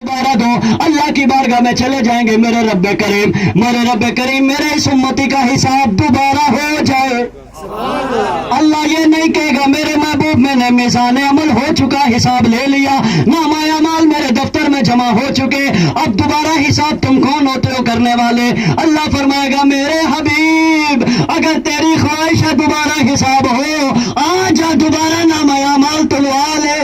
दोबारा दो, अल्लाह की बारगाह में चले जाएंगे मेरे रब करीम मेरे इस उम्मती का हिसाब दोबारा हो जाए। अल्लाह ये नहीं कहेगा मेरे महबूब मैंने मीज़ान अमल हो चुका, हिसाब ले लिया, नामाए अमाल मेरे दफ्तर में जमा हो चुके, अब दोबारा हिसाब तुम कौन होते हो करने वाले। अल्लाह फरमाएगा मेरे हबीब अगर तेरी ख्वाहिश है दोबारा हिसाब हो, आ जा दोबारा नामाए अमाल तुलवा ले।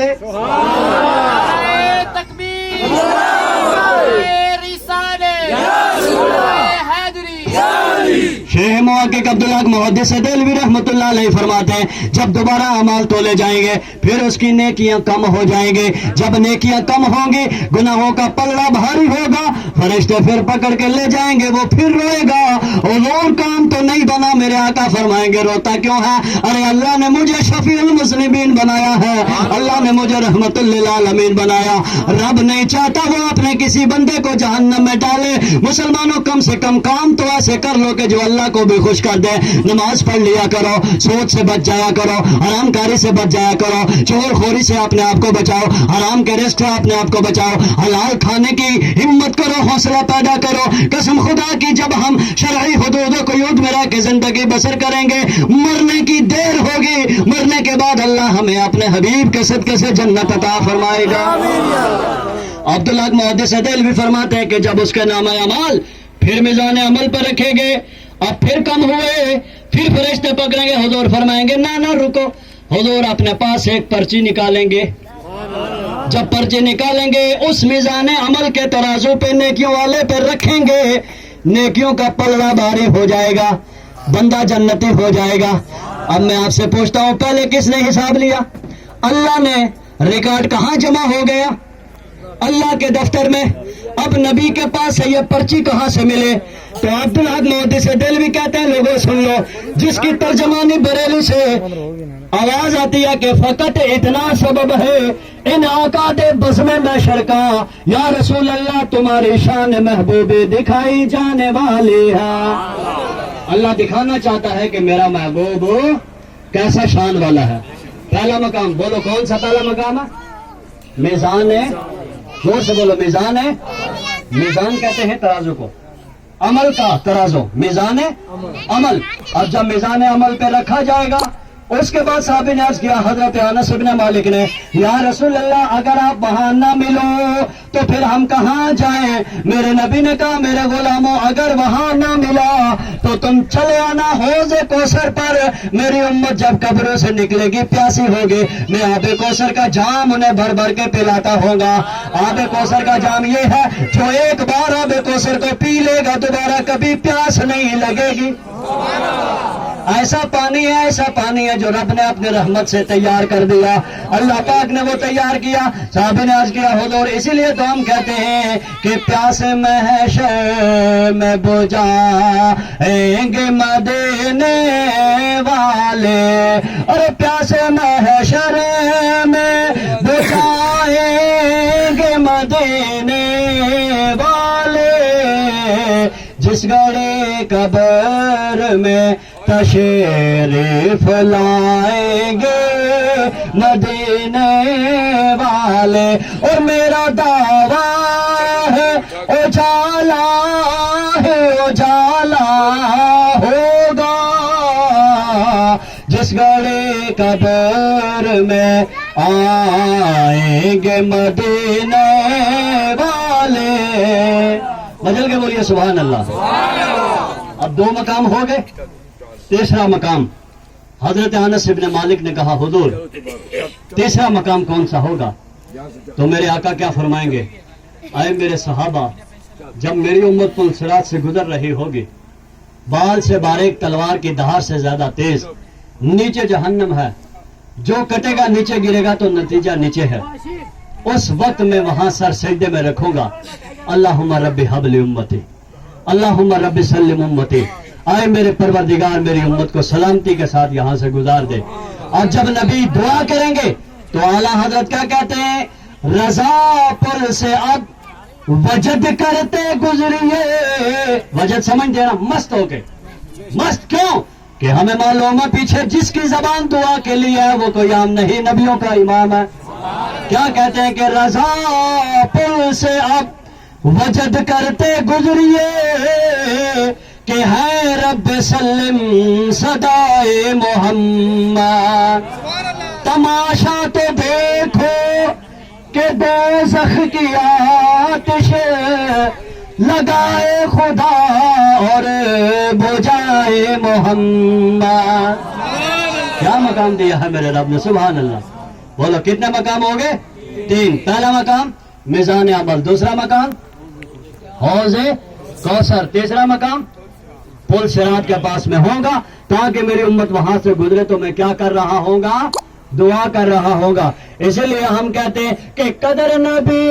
शेख मुहक्किक अब्दुल्लाह मुहद्दिस देलवी रहमतुल्लाह अलैह फरमाते हैं जब दोबारा अमाल तोले जाएंगे फिर उसकी नेकियां कम हो जाएंगे। जब नेकियां कम होंगी गुनाहों का पल्ला भारी होगा, फरिश्ते फिर पकड़ के ले जाएंगे, वो फिर रोएगा और काम तो नहीं बना। मेरे आका फरमाएंगे रोता क्यों है? अरे अल्लाह ने मुझे शफीउल मुज़निबीन बनाया है, अल्लाह ने मुझे रहमतुल लिल आलमीन बनाया। रब नहीं चाहता वो अपने किसी बंदे को जहन्नम में डाले। मुसलमानों कम से कम काम तो ऐसे कर लो कि जो अल्लाह को भी खुश कर दे। नमाज पढ़ लिया करो, सोच से बच जाया करो, हरामकारी से बच जाया करो, चोरखोरी से अपने आप को बचाओ, हराम के रिस्क से अपने आप को बचाओ, हलाल खाने की हिम्मत करो, हौसला पैदा करो। कसम खुदा की जब हम शरई हुदूदों को यूद में रह के जिंदगी बसर करेंगे, मरने की देर होगी, मरने के बाद अल्लाह हमें अपने हबीब के सदके से जन्नत अता फरमाएगा। अब्दुल्लाह मुहद्दिस देलवी फरमाते हैं कि जब उसके नामे अमाल फिर मीज़ान अमल पर रखेंगे, अब फिर कम हुए, फिर फरिश्ते पकड़ेंगे, हुजूर फरमाएंगे ना रुको। हुजूर अपने पास एक पर्ची निकालेंगे, जब पर्ची निकालेंगे उस मीज़ान अमल के तराजू पे नेकियों वाले पे रखेंगे, नेकियों का पल्ला भारी हो जाएगा, बंदा जन्नती हो जाएगा। अब मैं आपसे पूछता हूं पहले किसने हिसाब लिया? अल्लाह ने। रिकॉर्ड कहां जमा हो गया? अल्लाह के दफ्तर में। अब नबी के पास है ये पर्ची कहां से मिले? तो अब्दुल्लाह मुहद्दिस देलवी कहते हैं लोगों सुन लो, जिसकी तर्जमानी बरेली से आवाज आती है कि फकत इतना सबब है इन आकादे बज़्म महशर का, या रसूल अल्लाह तुम्हारी शान महबूबे दिखाई जाने वाली है। अल्लाह दिखाना चाहता है कि मेरा महबूब कैसा शान वाला है। पहला मकाम बोलो, कौन सा पहला मकाम है? मीज़ान है, जोर से बोलो, मीज़ान है। मीज़ान कहते हैं तराजू को, अमल का तराजू, मीज़ान है अमल। अब जब मीज़ान अमल पे रखा जाएगा उसके बाद साहब ने अर्ज किया हजरत अनस इब्न मालिक ने, या रसूल अल्लाह अगर आप वहां ना मिलो तो फिर हम कहां जाएं? मेरे नबी ने कहा मेरे गुलामों अगर वहां ना मिला तो तुम चले आना हौज़े कौसर पर। मेरी उम्मत जब कब्रों से निकलेगी प्यासी होगी, मैं आबे कौसर का जाम उन्हें भर भर के पिलाता होगा। आबे कौसर का जाम ये है जो एक बार आबे कौसर को पी लेगा दोबारा कभी प्यास नहीं लगेगी। ऐसा पानी है जो रब ने अपने रहमत से तैयार कर दिया, अल्लाह पाक ने वो तैयार किया। साहब ने अर्ज किया हुजूर इसीलिए तो हम कहते हैं कि प्यास महशर में बुझाएंगे मदीने वाले, अरे प्यास महशर में बुझाएंगे मदीने वाले, जिस गड़े कब्र में तशरीफ लाएंगे मदीने वाले। और मेरा दावा है उजाला होगा, जिस गड़े कब्र में आएंगे मदीने वाले। बदल के बोलिए सुभान अल्लाह। अब दो मकाम हो गए, तीसरा मकाम हजरत अनस इब्न मालिक ने कहा हुजूर तीसरा मकाम कौन सा होगा? तो मेरे आका क्या फरमाएंगे, आए मेरे सहाबा जब मेरी उम्मत पुलसिरात से गुजर रही होगी, बाल से बारीक तलवार की धार से ज्यादा तेज, नीचे जहन्नम है, जो कटेगा नीचे गिरेगा तो नतीजा नीचे है। उस वक्त मैं वहां सर सजदे में रखूंगा, अल्लाहुम्मा रब्बी हबली उम्मती, अल्लाहुम्मा रब्बी सल्लिम उम्मती, आए मेरे परवरदिगार मेरी उम्मत को सलामती के साथ यहां से गुजार दे। और जब नबी दुआ करेंगे तो आला हजरत क्या कहते हैं, रजा पुल से अब वजद करते गुजरिए। वजद समझ देना, मस्त होके। मस्त क्यों? कि हमें मालूम है पीछे जिसकी जबान दुआ के लिए है वो कोई आम नहीं, नबियों का इमाम है। کیا کہتے ہیں کہ رضا پل سے اب وجد کرتے گزریے کہ ہے رب سلم صدائے محمد. تماشا تو دیکھو کہ دوزخ کی آتش لگائے خدا اور بجائے محمد. کیا مقام دیا ہے میرے رب نے, سبحان اللہ. بولو کتنے مقام ہو گئے؟ 3. پہلا مقام میزان عمل, دوسرا مقام حوض کوثر, تیسرا مقام پل صراط کے پاس میں ہوگا تاکہ میری امت وہاں سے گزرے تو میں کیا کر رہا ہوں گا؟ دعا کر رہا ہوگا. اسی لیے ہم کہتے ہیں کہ قدر نبی